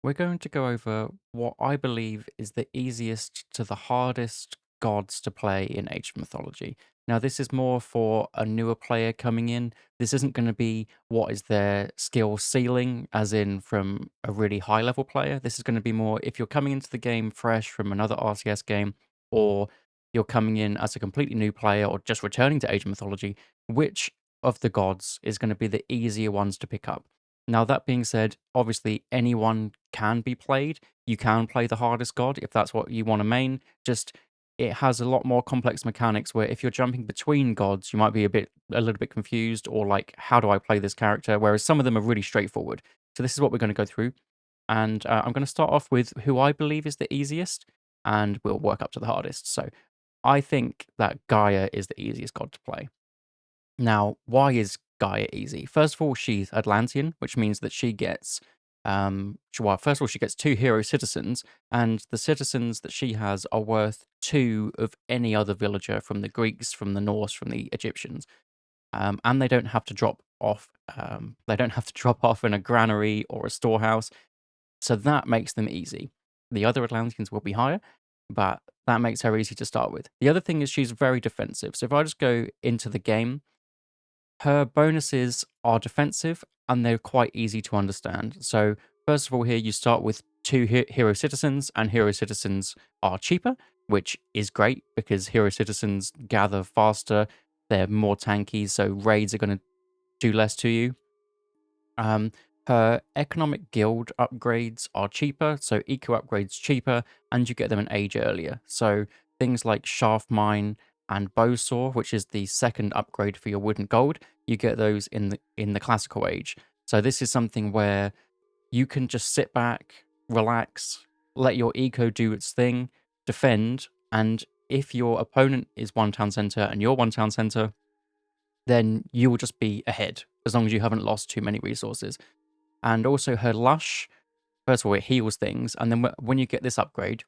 We're going to go over what I believe is the easiest to the hardest gods to play in Age of Mythology. Now, this is more for a newer player coming in. This isn't going to be what is their skill ceiling, as in from a really high level player. This is going to be more if you're coming into the game fresh from another RTS game, or you're coming in as a completely new player, or just returning to Age of Mythology, which of the gods is going to be the easier ones to pick up? Now, that being said, obviously anyone can be played. You can play the hardest god if that's what you want to main. Just it has a lot more complex mechanics where if you're jumping between gods, you might be a little bit confused or like, how do I play this character? Whereas some of them are really straightforward. So this is what we're going to go through. And I'm going to start off with who I believe is the easiest, and we'll work up to the hardest. So I think that Gaia is the easiest god to play. Now, why is Gaia easy? First of all, she's Atlantean, which means that she gets, well, first of all, she gets two hero citizens, and the citizens that she has are worth two of any other villager from the Greeks, from the Norse, from the Egyptians, and they don't have to drop off. They don't have to drop off in a granary or a storehouse, so that makes them easy. The other Atlanteans will be higher, but that makes her easy to start with. The other thing is she's very defensive. So if I just go into the game, her bonuses are defensive and they're quite easy to understand. So, first of all, here you start with two hero citizens, and hero citizens are cheaper, which is great because hero citizens gather faster, they're more tanky, so raids are going to do less to you. Um, Her economic guild upgrades are cheaper, so eco upgrades cheaper, and you get them an age earlier. So things like shaft mine and bow saw, which is the second upgrade for your wood and gold, you get those in the classical age. So this is something where you can just sit back, relax, let your eco do its thing, defend, and if your opponent is one town center and you're one town center, then you will just be ahead as long as you haven't lost too many resources. And also her lush, first of all, it heals things, and then when you get this upgrade,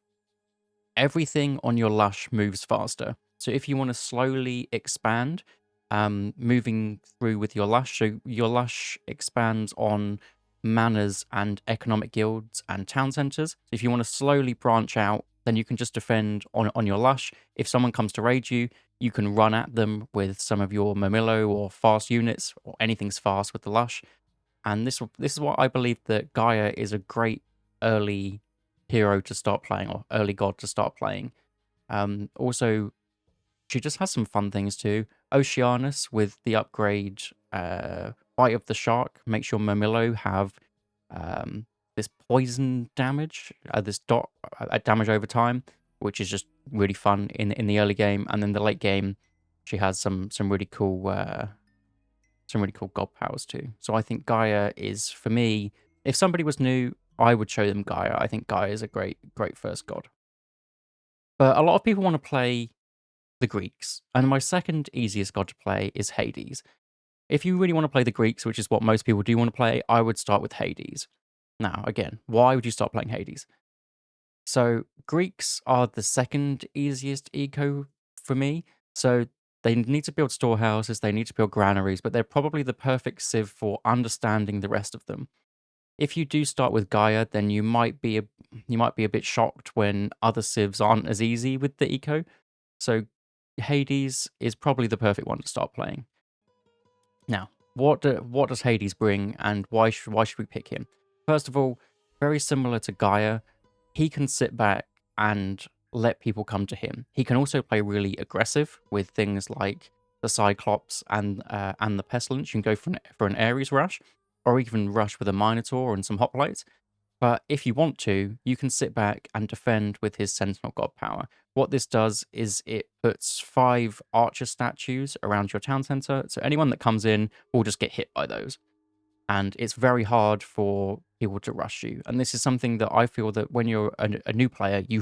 everything on your lush moves faster. So if you want to slowly expand, moving through with your lush, so your lush expands on manors and economic guilds and town centers. So if you want to slowly branch out, then you can just defend on your lush. If someone comes to raid you, you can run at them with some of your Mamillo or fast units, or anything's fast with the lush. And this is what I believe that Gaia is a great early hero to start playing, or early god to start playing. Also, she just has some fun things too. Oceanus with the upgrade Bite of the Shark makes your Mamillo have this poison damage, this dot damage over time, which is just really fun in the early game. And then the late game, she has some really cool god powers too. So I think Gaia is, for me, if somebody was new, I would show them Gaia. I think Gaia is a great first god. But a lot of people want to play the Greeks, and my second easiest god to play is Hades. If you really want to play the Greeks, which is what most people do want to play, I would start with Hades. Now, again, why would you start playing Hades? So, Greeks are the second easiest eco for me. So, they need to build storehouses, they need to build granaries, but they're probably the perfect sieve for understanding the rest of them. If you do start with Gaia, then you might be a bit shocked when other civs aren't as easy with the eco. So Hades is probably the perfect one to start playing. Now, what does Hades bring, and why should we pick him? First of all, very similar to Gaia, he can sit back and let people come to him. He can also play really aggressive with things like the Cyclops and the Pestilence. You can go for an Ares rush, or even rush with a Minotaur and some hoplites. But if you want to, you can sit back and defend with his Sentinel God power. What this does is it puts 5 archer statues around your town center, so anyone that comes in will just get hit by those. And it's very hard for people to rush you. And this is something that I feel that when you're a new player, you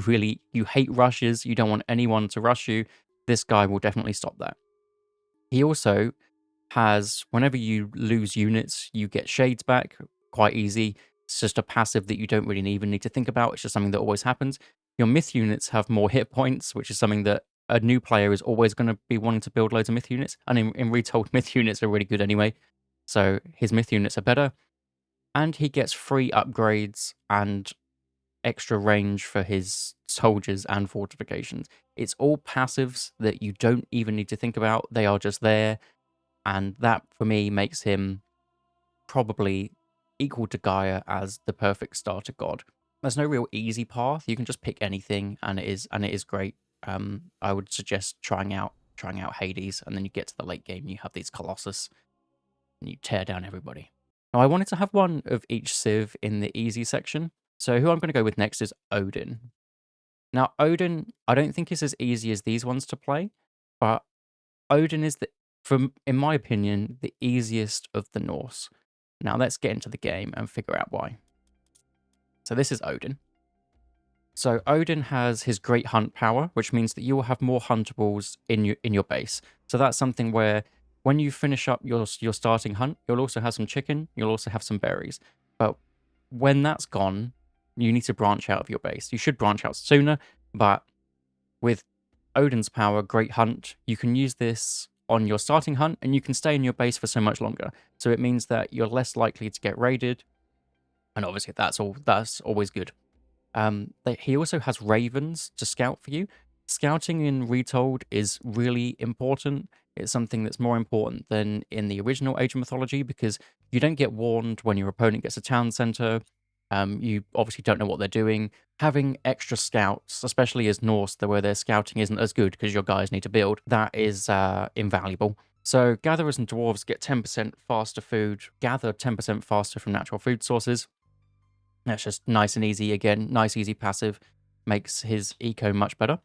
hate rushes, you don't want anyone to rush you. This guy will definitely stop that. He also has, whenever you lose units, you get shades back quite easy. It's just a passive that you don't really even need to think about. It's just something that always happens. Your myth units have more hit points, which is something that a new player is always going to be wanting to build loads of myth units. And in Retold, myth units are really good anyway. So his myth units are better. and he gets free upgrades and extra range for his soldiers and fortifications. It's all passives that you don't even need to think about. They are just there, and that for me makes him probably equal to Gaia as the perfect starter god. There's no real easy path. You can just pick anything, and it is great. I would suggest trying out Hades, and then you get to the late game. You have these Colossus, and you tear down everybody. Now, I wanted to have one of each civ in the easy section. So who I'm going to go with next is Odin. Now, Odin, I don't think is as easy as these ones to play, but Odin is from in my opinion, the easiest of the Norse. Now let's get into the game and figure out why. So this is Odin. So Odin has his great hunt power, which means that you will have more huntables in your base. So that's something where when you finish up your starting hunt, you'll also have some chicken, you'll also have some berries. But when that's gone, you need to branch out of your base. You should branch out sooner, but with Odin's power, Great Hunt, you can use this on your starting hunt and you can stay in your base for so much longer. So it means that you're less likely to get raided. And obviously that's always good. He also has ravens to scout for you. Scouting in Retold is really important. It's something that's more important than in the original Age of Mythology because you don't get warned when your opponent gets a town center. You obviously don't know what they're doing. Having extra scouts, especially as Norse, where their scouting isn't as good because your guys need to build, that is invaluable. So gatherers and dwarves get 10% faster food, gather 10% faster from natural food sources. That's just nice and easy again. Nice, easy passive. Makes his eco much better.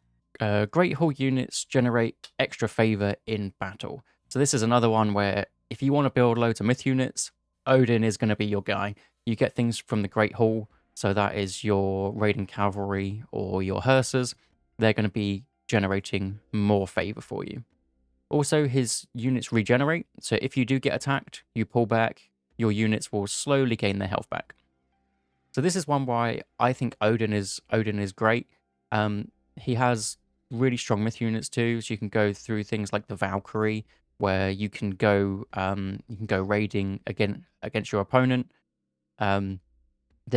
Great Hall units generate extra favor in battle. So this is another one where if you want to build loads of myth units, Odin is going to be your guy. You get things from the Great Hall. So that is your raiding cavalry or your hearsers. They're going to be generating more favor for you. Also, his units regenerate. So if you do get attacked, you pull back, your units will slowly gain their health back. So this is one why I think Odin is great. He has really strong myth units too, so you can go through things like the Valkyrie, where you can go raiding against your opponent. Then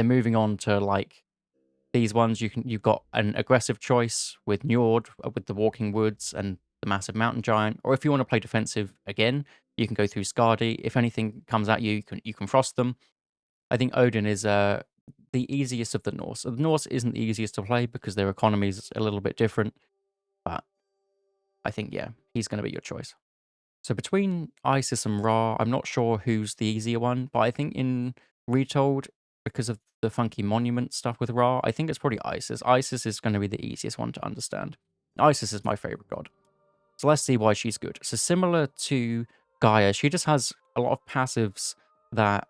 moving on to like these ones, you've got an aggressive choice with Njord, with the Walking Woods and the Massive Mountain Giant, or if you want to play defensive again, you can go through Skadi. If anything comes at you, you can frost them. I think Odin is the easiest of the Norse. The Norse isn't the easiest to play because their economy is a little bit different, but I think, yeah, he's going to be your choice. So between Isis and Ra, I'm not sure who's the easier one, but I think in Retold, because of the funky monument stuff with Ra, I think it's probably Isis. Isis is going to be the easiest one to understand. Isis is my favorite god. So let's see why she's good. So similar to Gaia, she just has a lot of passives that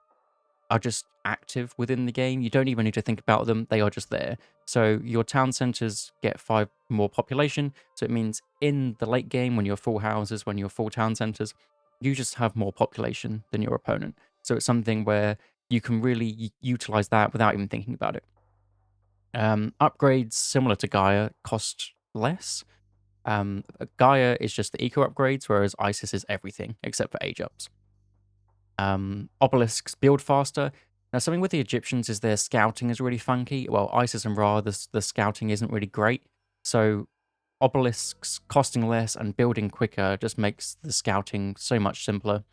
are just active within the game. You don't even need to think about them. They are just there. So your town centers get 5 more population. So it means in the late game, when you're full houses, when you're full town centers, you just have more population than your opponent. So it's something where you can really utilize that without even thinking about it. Upgrades similar to Gaia cost less. Gaia is just the eco upgrades, whereas Isis is everything except for age ups. Obelisks build faster. Now, something with the Egyptians is their scouting is really funky. Well, Isis and Ra, the scouting isn't really great. So obelisks costing less and building quicker just makes the scouting so much simpler.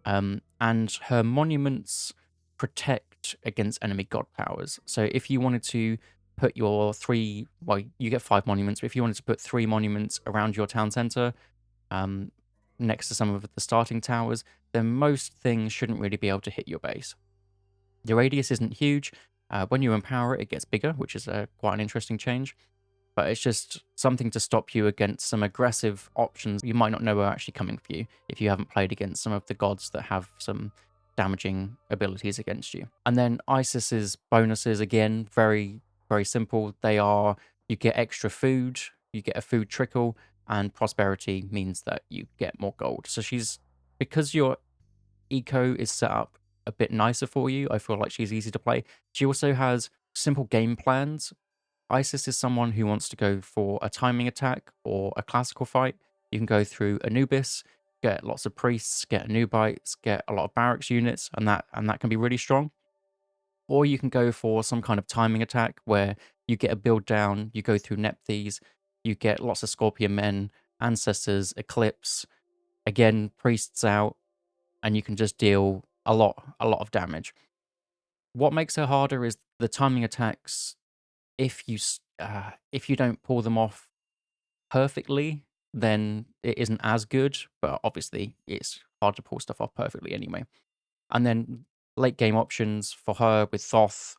And her monuments protect against enemy god powers. So if you wanted to put your 3, well, you get 5 monuments, but if you wanted to put 3 monuments around your town center, next to some of the starting towers, then most things shouldn't really be able to hit your base. The radius isn't huge. When you empower it, it gets bigger, which is quite an interesting change. But it's just something to stop you against some aggressive options you might not know are actually coming for you if you haven't played against some of the gods that have some damaging abilities against you. And then Isis's bonuses, again, very, very simple. They are, you get extra food, you get a food trickle, and prosperity means that you get more gold. So because your eco is set up a bit nicer for you, I feel like she's easy to play. She also has simple game plans. Isis is someone who wants to go for a timing attack or a classical fight. You can go through Anubis, get lots of priests, get Nubites, get a lot of barracks units, and that can be really strong. Or you can go for some kind of timing attack where you get a build down, you go through Nephthys, you get lots of Scorpion Men, Ancestors, Eclipse, again, priests out, and you can just deal a lot of damage. What makes her harder is the timing attacks. If you don't pull them off perfectly, then it isn't as good. But obviously, it's hard to pull stuff off perfectly anyway. And then late game options for her with Thoth,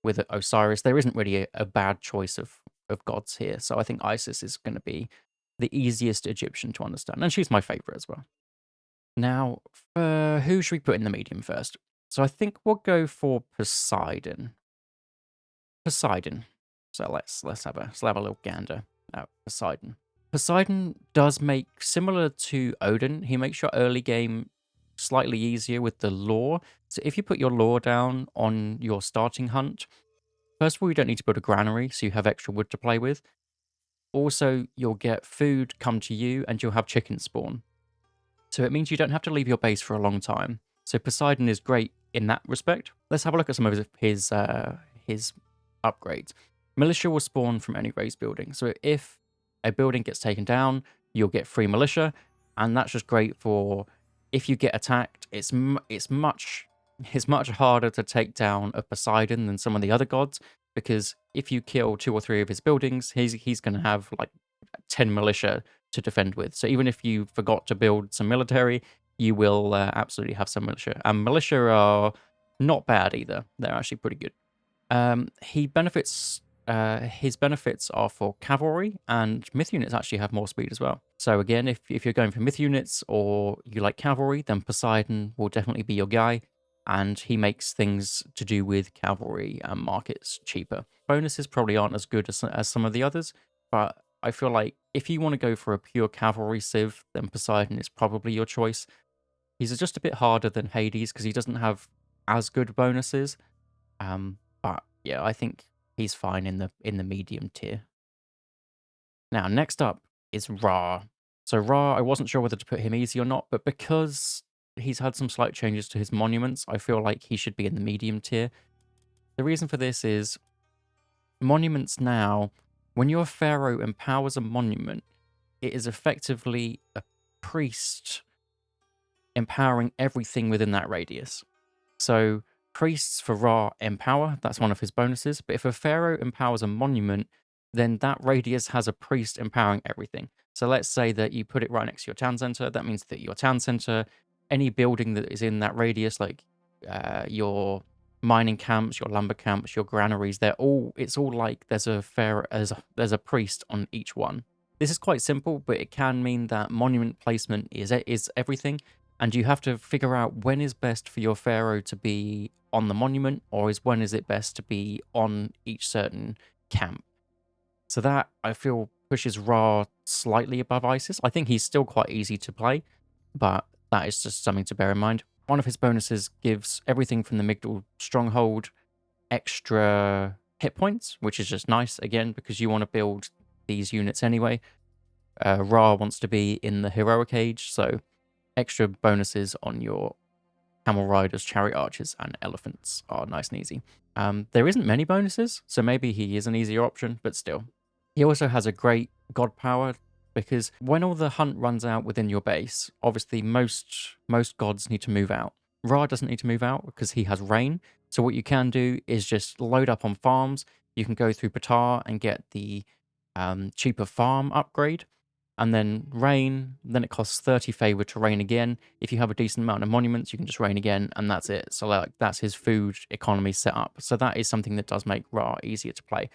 with Osiris. There isn't really a bad choice of gods here. So I think Isis is going to be the easiest Egyptian to understand, and she's my favorite as well. Now, who should we put in the medium first? So I think we'll go for Poseidon. Poseidon. So let's have a little gander at Poseidon. Poseidon does make similar to Odin. He makes your early game slightly easier with the lore. So if you put your lore down on your starting hunt, first of all, you don't need to build a granary, so you have extra wood to play with. Also, you'll get food come to you, and you'll have chickens spawn. So it means you don't have to leave your base for a long time. So Poseidon is great in that respect. Let's have a look at some of his upgrades. Militia will spawn from any raised building. So if a building gets taken down, you'll get free militia, and that's just great for if you get attacked. It's much harder to take down a Poseidon than some of the other gods, because if you kill 2 or 3 of his buildings, he's going to have like 10 militia to defend with. So even if you forgot to build some military, you will absolutely have some militia. And militia are not bad either. They're actually pretty good. His benefits are for cavalry, and myth units actually have more speed as well. So again, if you're going for myth units or you like cavalry, then Poseidon will definitely be your guy, and he makes things to do with cavalry and markets cheaper. Bonuses probably aren't as good as some of the others, but I feel like if you want to go for a pure cavalry civ, then Poseidon is probably your choice. He's just a bit harder than Hades because he doesn't have as good bonuses. But yeah, I think he's fine in the medium tier. Now, next up is Ra. So Ra, I wasn't sure whether to put him easy or not, but because he's had some slight changes to his monuments, I feel like he should be in the medium tier. The reason for this is monuments now, when your pharaoh empowers a monument, it is effectively a priest empowering everything within that radius. So priests for Ra empower, that's one of his bonuses. But if a pharaoh empowers a monument, then that radius has a priest empowering everything. So let's say that you put it right next to your town center. That means that your town center, any building that is in that radius, like your mining camps, your lumber camps, your granaries, it's all like there's a priest on each one. This is quite simple, but it can mean that monument placement is everything. And you have to figure out when is best for your pharaoh to be on the monument, or when is it best to be on each certain camp. So that, I feel, pushes Ra slightly above Isis. I think he's still quite easy to play, but that is just something to bear in mind. One of his bonuses gives everything from the Migdal Stronghold extra hit points, which is just nice, again, because you want to build these units anyway. Ra wants to be in the Heroic Age, so extra bonuses on your camel riders, chariot archers, and elephants are nice and easy. There isn't many bonuses, so maybe he is an easier option, but still. He also has a great god power, because when all the hunt runs out within your base, obviously most gods need to move out. Ra doesn't need to move out because he has rain, so what you can do is just load up on farms. You can go through Ptah and get the cheaper farm upgrade, and then rain, then it costs 30 favor to rain again. If you have a decent amount of monuments, you can just rain again, and that's it. So like, that's his food economy set up. So that is something that does make Ra easier to play.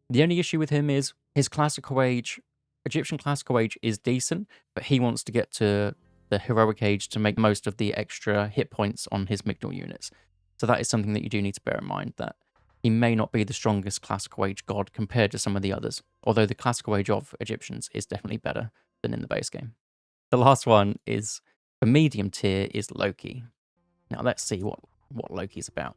The only issue with him is his classical age, Egyptian classical age is decent, but he wants to get to the heroic age to make most of the extra hit points on his Migdal units. So that is something that you do need to bear in mind, that he may not be the strongest classical age god compared to some of the others, although the classical age of Egyptians is definitely better than in the base game. The last one is, for medium tier, is Loki. Now let's see what Loki's about.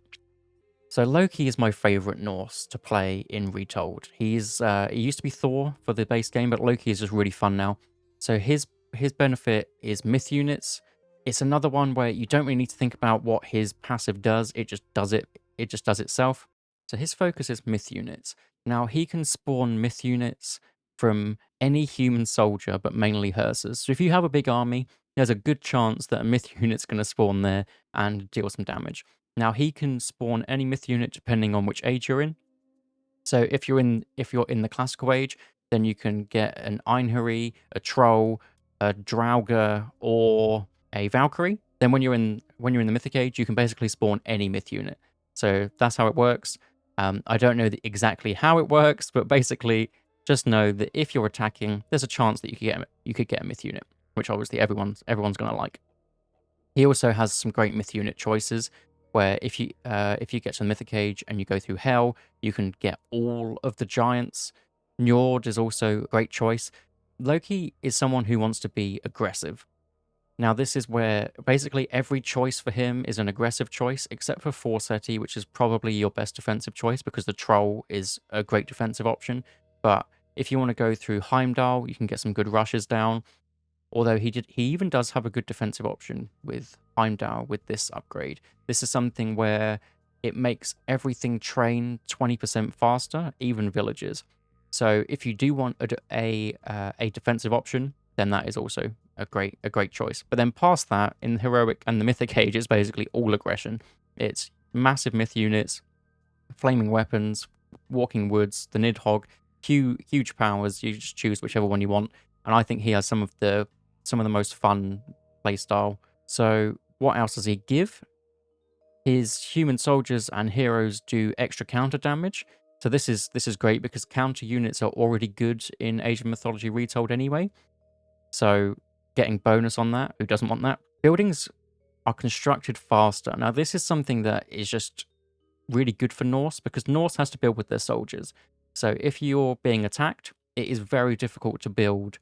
So Loki is my favorite Norse to play in Retold. He used to be Thor for the base game, but Loki is just really fun now. So his his benefit is myth units. It's another one where you don't really need to think about what his passive does. It just does it. It just does itself. So his focus is myth units. Now he can spawn myth units from any human soldier, but mainly hearses. So if you have a big army, there's a good chance that a myth unit's going to spawn there and deal some damage. Now he can spawn any myth unit depending on which age you're in. So if you're in the classical age, then you can get an Einherji, a troll, a Draugr, or a Valkyrie. Then when you're in the mythic age, you can basically spawn any myth unit. So that's how it works. I don't know exactly how it works, but basically just know that if you're attacking, there's a chance that you could get a myth unit, which obviously everyone's gonna like. He also has some great myth unit choices where if you get to the mythic age and you go through hell, you can get all of the giants. Njord is also a great choice. Loki is someone who wants to be aggressive. Now this is where basically every choice for him is an aggressive choice, except for Forseti, which is probably your best defensive choice because the troll is a great defensive option. But if you want to go through Heimdall, you can get some good rushes down. Although he even does have a good defensive option with Heimdall with this upgrade. This is something where it makes everything train 20% faster, even villages. So if you do want a defensive option, then that is also a great choice. But then past that, in the heroic and the mythic age, it's basically all aggression. It's massive myth units, flaming weapons, walking woods, the Nidhogg, huge powers. You just choose whichever one you want, and I think he has some of the most fun playstyle. So what else does he give? His human soldiers and heroes do extra counter damage. So this is great because counter units are already good in Age of Mythology Retold anyway. So getting bonus on that, who doesn't want that? Buildings are constructed faster. Now this is something that is just really good for Norse because Norse has to build with their soldiers. So if you're being attacked, it is very difficult to build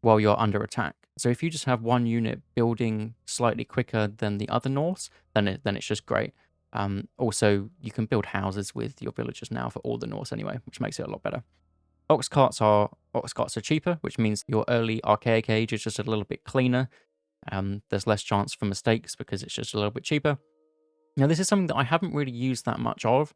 while you're under attack. So if you just have one unit building slightly quicker than the other Norse, then it's just great. Also, you can build houses with your villagers now for all the Norse anyway, which makes it a lot better. Ox carts are cheaper, which means your early archaic age is just a little bit cleaner. There's less chance for mistakes because it's just a little bit cheaper. Now, this is something that I haven't really used that much of,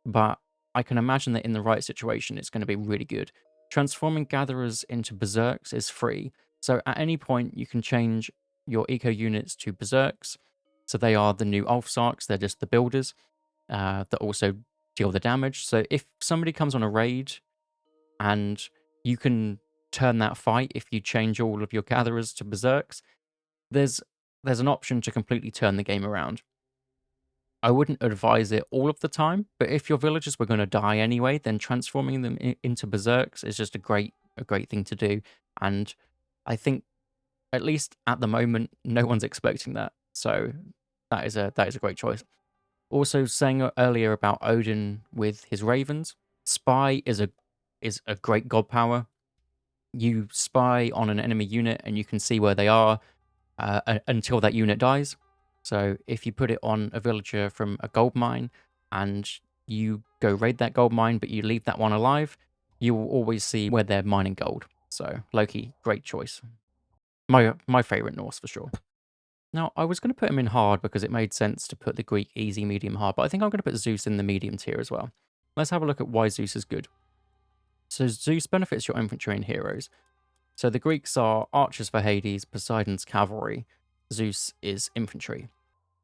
but I can imagine that in the right situation, it's going to be really good. Transforming gatherers into berserks is free, so at any point you can change your eco units to berserks. So they are the new Ulfsarks, they're just the builders that also deal the damage. So if somebody comes on a raid and you can turn that fight if you change all of your gatherers to berserks, there's an option to completely turn the game around. I wouldn't advise it all of the time, but if your villagers were going to die anyway, then transforming them into berserks is just a great thing to do. And I think at least at the moment, no one's expecting that. So that is a great choice. Also, saying earlier about Odin with his ravens, spy is a great god power. You spy on an enemy unit and you can see where they are until that unit dies. So if you put it on a villager from a gold mine and you go raid that gold mine, but you leave that one alive, you will always see where they're mining gold. So Loki, great choice. My favorite Norse for sure. Now I was going to put him in hard because it made sense to put the Greek easy, medium, hard, but I think I'm going to put Zeus in the medium tier as well. Let's have a look at why Zeus is good. So Zeus benefits your infantry and heroes. So the Greeks are archers for Hades, Poseidon's cavalry, Zeus is infantry.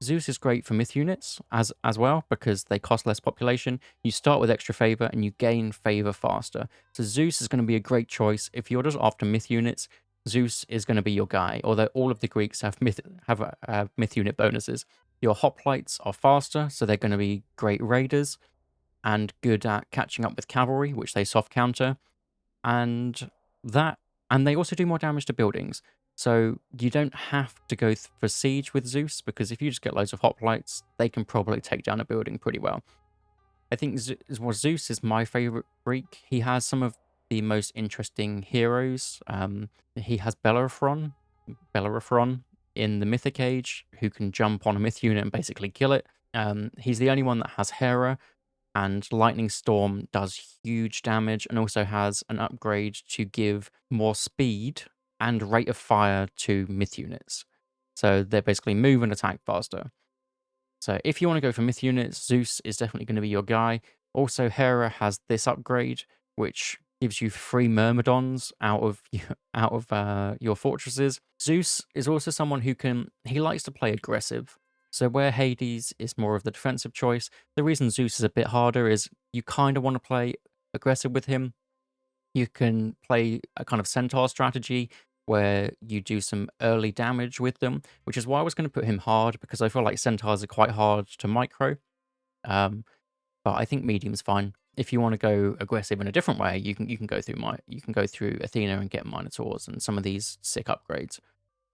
Zeus is great for myth units as well because they cost less population. You start with extra favor and you gain favor faster. So Zeus is going to be a great choice if you're just after myth units. Zeus is going to be your guy. Although all of the Greeks have myth unit bonuses. Your hoplites are faster, so they're going to be great raiders and good at catching up with cavalry, which they soft counter. And that and they also do more damage to buildings. So you don't have to go for siege with Zeus because if you just get loads of hoplites, they can probably take down a building pretty well. I think Zeus is my favorite Greek. He has some of the most interesting heroes. He has Bellerophon in the Mythic Age, who can jump on a myth unit and basically kill it. He's the only one that has Hera, and Lightning Storm does huge damage and also has an upgrade to give more speed and rate of fire to myth units. So they basically move and attack faster. So if you want to go for myth units, Zeus is definitely going to be your guy. Also, Hera has this upgrade, which gives you 3 Myrmidons out of your fortresses. Zeus is also someone he likes to play aggressive. So where Hades is more of the defensive choice, the reason Zeus is a bit harder is you kind of want to play aggressive with him. You can play a kind of centaur strategy where you do some early damage with them, which is why I was going to put him hard, because I feel like centaurs are quite hard to micro. Um, but I think medium's fine. If you want to go aggressive in a different way, you can go through Athena and get Minotaurs and some of these sick upgrades.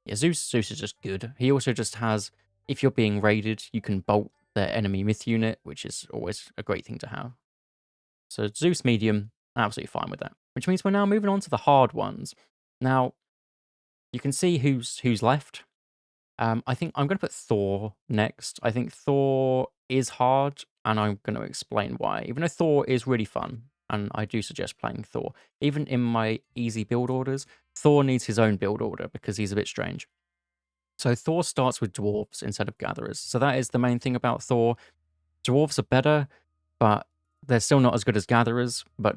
Yeah, Zeus is just good. He also just has, if you're being raided, you can bolt the enemy myth unit, which is always a great thing to have. So Zeus medium, absolutely fine with that. Which means we're now moving on to the hard ones. Now, you can see who's left. I think I'm going to put Thor next. I think Thor is hard, and I'm going to explain why. Even though Thor is really fun, and I do suggest playing Thor, even in my easy build orders, Thor needs his own build order because he's a bit strange. So Thor starts with dwarves instead of gatherers. So that is the main thing about Thor. Dwarves are better, but they're still not as good as gatherers. But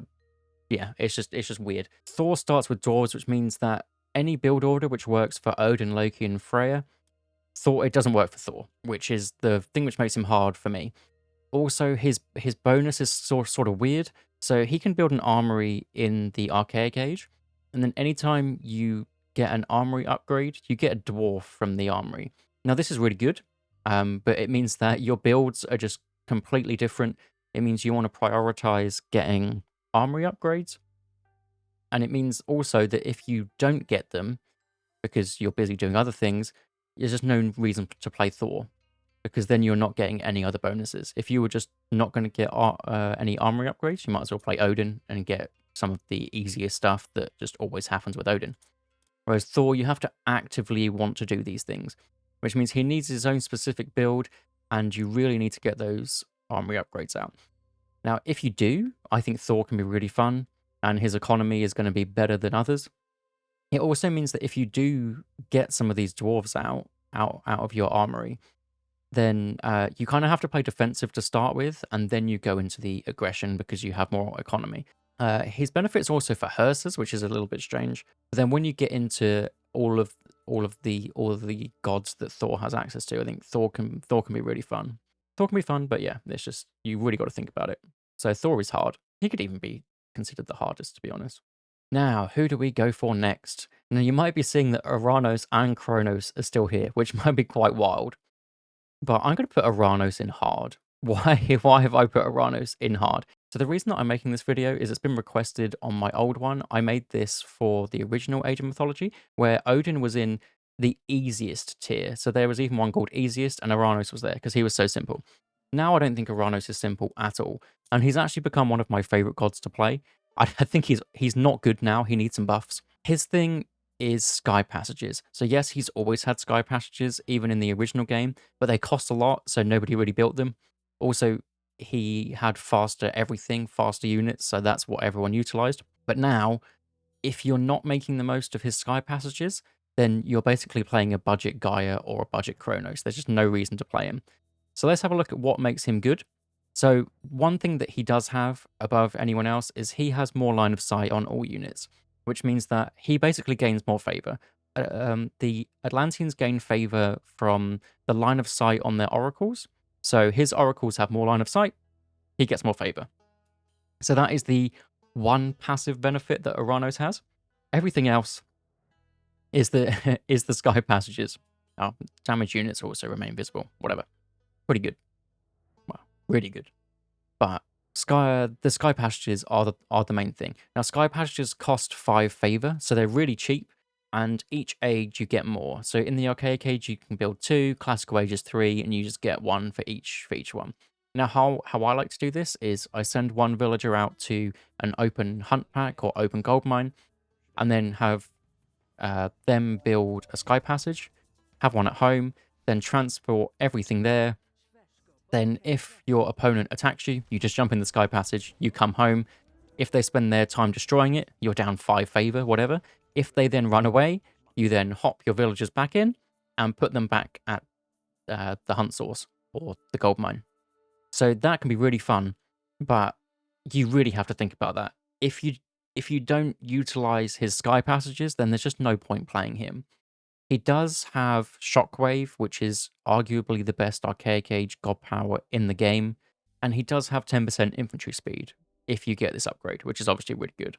yeah, it's just weird. Thor starts with dwarves, which means that any build order which works for Odin, Loki, and Freyr, it doesn't work for Thor, which is the thing which makes him hard for me. Also, his bonus is sort of weird. So he can build an armory in the Archaic Age, and then anytime you get an armory upgrade, you get a dwarf from the armory. Now, this is really good, but it means that your builds are just completely different. It means you want to prioritize getting armory upgrades, and it means also that if you don't get them because you're busy doing other things, there's just no reason to play Thor, because then you're not getting any other bonuses. If you were just not going to get any armory upgrades, you might as well play Odin and get some of the easier stuff that just always happens with Odin. Whereas Thor, you have to actively want to do these things, which means he needs his own specific build, and you really need to get those armory upgrades out. Now, if you do, I think Thor can be really fun, and his economy is going to be better than others. It also means that if you do get some of these dwarves out of your armory, then you kind of have to play defensive to start with, and then you go into the aggression because you have more economy. His benefits also for hearses, which is a little bit strange. But then when you get into all of the gods that Thor has access to, I think Thor can be really fun. Thor can be fun, but yeah, it's just you really got to think about it. So Thor is hard. He could even be considered the hardest, to be honest. Now, who do we go for next? Now, you might be seeing that Oranos and Kronos are still here, which might be quite wild. But I'm going to put Oranos in hard. Why have I put Oranos in hard? So the reason that I'm making this video is it's been requested on my old one. I made this for the original Age of Mythology, where Odin was in the easiest tier. So there was even one called easiest, and Oranos was there because he was so simple. Now I don't think Oranos is simple at all, and he's actually become one of my favorite gods to play. I think he's not good now. He needs some buffs. His thing is sky passages. So yes, he's always had sky passages, even in the original game, but they cost a lot, so nobody really built them. Also, he had faster everything, faster units, so that's what everyone utilized. But now, if you're not making the most of his sky passages, then you're basically playing a budget Gaia or a budget Kronos. There's just no reason to play him. So let's have a look at what makes him good. So one thing that he does have above anyone else is he has more line of sight on all units, which means that he basically gains more favor. The Atlanteans gain favor from the line of sight on their oracles. So his oracles have more line of sight, he gets more favor. So that is the one passive benefit that Oranos has. Everything else is the is the sky passages. Oh, damage units also remain visible. Whatever. Pretty good. Well, really good. But the sky passages are the main thing. Now, sky passages cost 5 favor, so they're really cheap, and each age you get more. So in the Archaic Age, you can build 2, Classical Age is 3, and you just get 1 for each one. Now, how I like to do this is I send one villager out to an open hunt pack or open gold mine, and then have them build a sky passage, have one at home, then transport everything there. Then if your opponent attacks you, you just jump in the sky passage, you come home. If they spend their time destroying it, you're down 5 favor, whatever. If they then run away, you then hop your villagers back in and put them back at the hunt source or the gold mine. So that can be really fun, but you really have to think about that. If you don't utilize his sky passages, then there's just no point playing him. He does have Shockwave, which is arguably the best Archaic Age god power in the game, and he does have 10% infantry speed if you get this upgrade, which is obviously really good.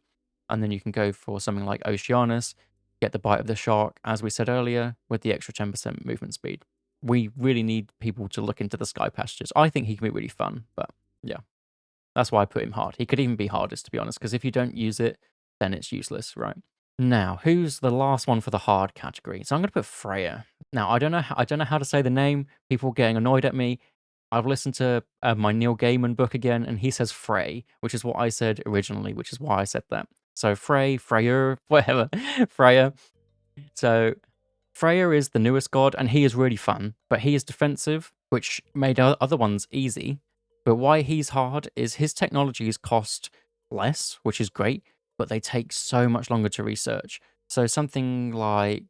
And then you can go for something like Oceanus, get the Bite of the Shark, as we said earlier, with the extra 10% movement speed. We really need people to look into the sky passages. I think he can be really fun, but yeah, that's why I put him hard. He could even be hardest, to be honest, because if you don't use it, then it's useless, right? Now, who's the last one for the hard category? So I'm going to put Freyr. Now, I don't know how to say the name. People getting annoyed at me. I've listened to my Neil Gaiman book again, and he says Frey, which is what I said originally, which is why I said that. So Freyr, whatever, Freyr. So Freyr is the newest god, and he is really fun, but he is defensive, which made other ones easy. But why he's hard is his technologies cost less, which is great, but they take so much longer to research. So something like,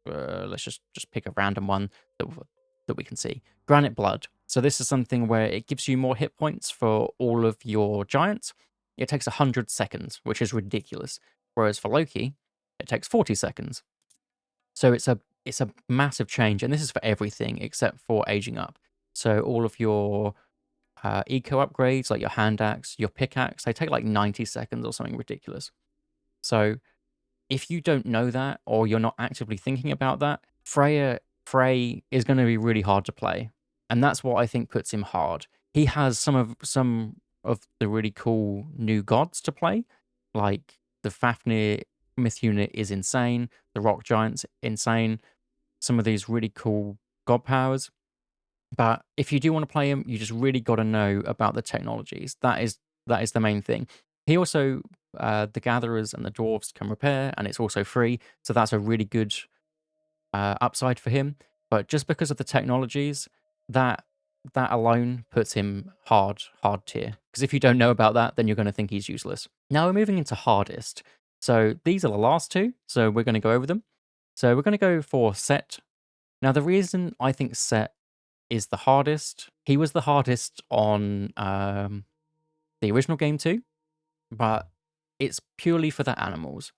let's just pick a random one that we can see. Granite Blood. So this is something where it gives you more hit points for all of your giants. It takes 100 seconds, which is ridiculous. Whereas for Loki, it takes 40 seconds. So it's a massive change, and this is for everything except for aging up. So all of your eco upgrades, like your hand axe, your pickaxe, they take like 90 seconds or something ridiculous. So if you don't know that, or you're not actively thinking about that, Frey is going to be really hard to play, and that's what I think puts him hard. He has some of the really cool new gods to play, like the Fafnir myth unit is insane, the rock giant's insane, some of these really cool god powers. But if you do want to play him, you just really got to know about the technologies. That is the main thing. He also, the gatherers and the dwarves can repair, and it's also free, so that's a really good upside for him. But just because of the technologies, that that alone puts him hard tier. Because if you don't know about that, then you're going to think he's useless. Now we're moving into hardest. So these are the last two. So we're going to go over them. So we're going to go for Set. Now the reason I think Set is the hardest, he was the hardest on the original game too, but it's purely for the animals.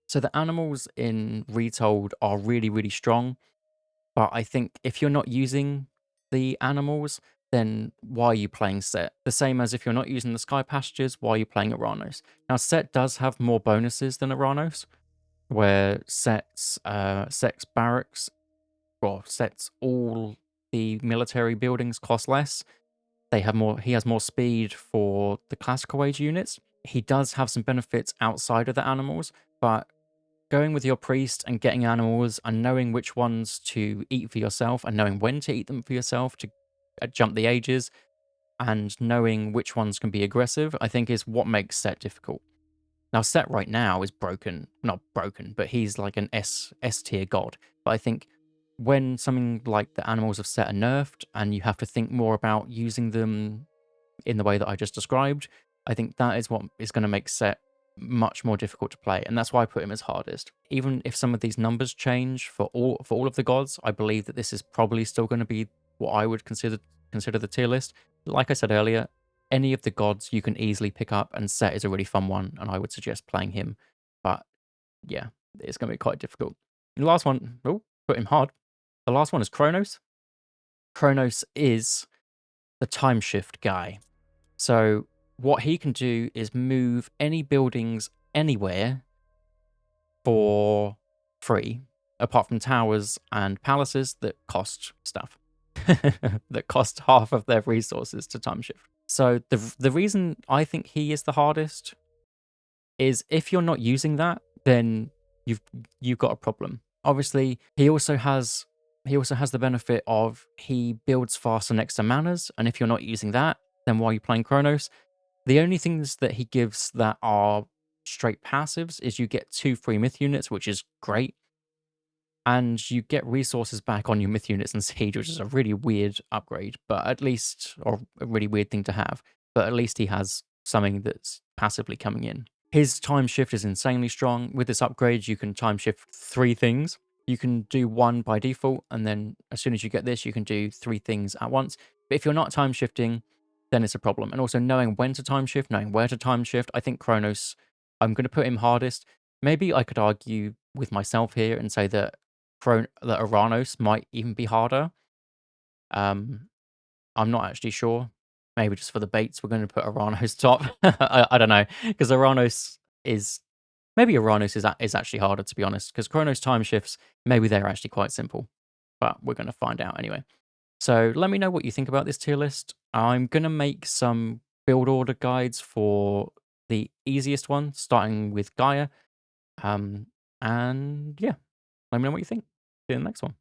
So the animals in Retold are really strong, but I think if you're not using the animals, then why are you playing Set? The same as if you're not using the Sky Passages, why are you playing Oranos? Now Set does have more bonuses than Oranos, where Set's barracks, or Set's all the military buildings cost less. They have more. He has more speed for the classical age units. He does have some benefits outside of the animals, but going with your priest and getting animals and knowing which ones to eat for yourself and knowing when to eat them for yourself to jump the ages and knowing which ones can be aggressive, I think is what makes Set difficult. Now, Set right now is broken, not broken, but he's like an S tier god. But I think when something like the animals of Set are nerfed and you have to think more about using them in the way that I just described, I think that is what is going to make Set much more difficult to play, and that's why I put him as hardest. Even if some of these numbers change for all of the gods, I believe that this is probably still going to be what I would consider the tier list. Like I said earlier, any of the gods you can easily pick up, and Set is a really fun one, and I would suggest playing him. But yeah, it's going to be quite difficult. The last one, put him hard. The last one is Kronos. Kronos is the time shift guy. So what he can do is move any buildings anywhere for free, apart from towers and palaces that cost stuff, that cost half of their resources to time shift. So the reason I think he is the hardest is if you're not using that, then you've got a problem. Obviously, he also has the benefit of he builds faster next to manas, and if you're not using that, then why are you playing Kronos? The only things that he gives that are straight passives is you get 2 free myth units, which is great, and you get resources back on your myth units and siege, which is a really weird upgrade, but at least, or a really weird thing to have, but at least he has something that's passively coming in. His time shift is insanely strong. With this upgrade, you can time shift 3 things. You can do 1 by default, and then as soon as you get this, you can do 3 things at once. But if you're not time shifting, then it's a problem. And also knowing when to time shift, knowing where to time shift. I think Kronos, I'm going to put him hardest. Maybe I could argue with myself here and say that that Oranos might even be harder. Um, I'm not actually sure. Maybe just for the baits, we're going to put Oranos top. I don't know, because Oranos is maybe Oranos is actually harder, to be honest, because Kronos time shifts, maybe they're actually quite simple, but we're going to find out anyway. So let me know what you think about this tier list. I'm going to make some build order guides for the easiest one, starting with Gaia. Um, and yeah, let me know what you think. See you in the next one.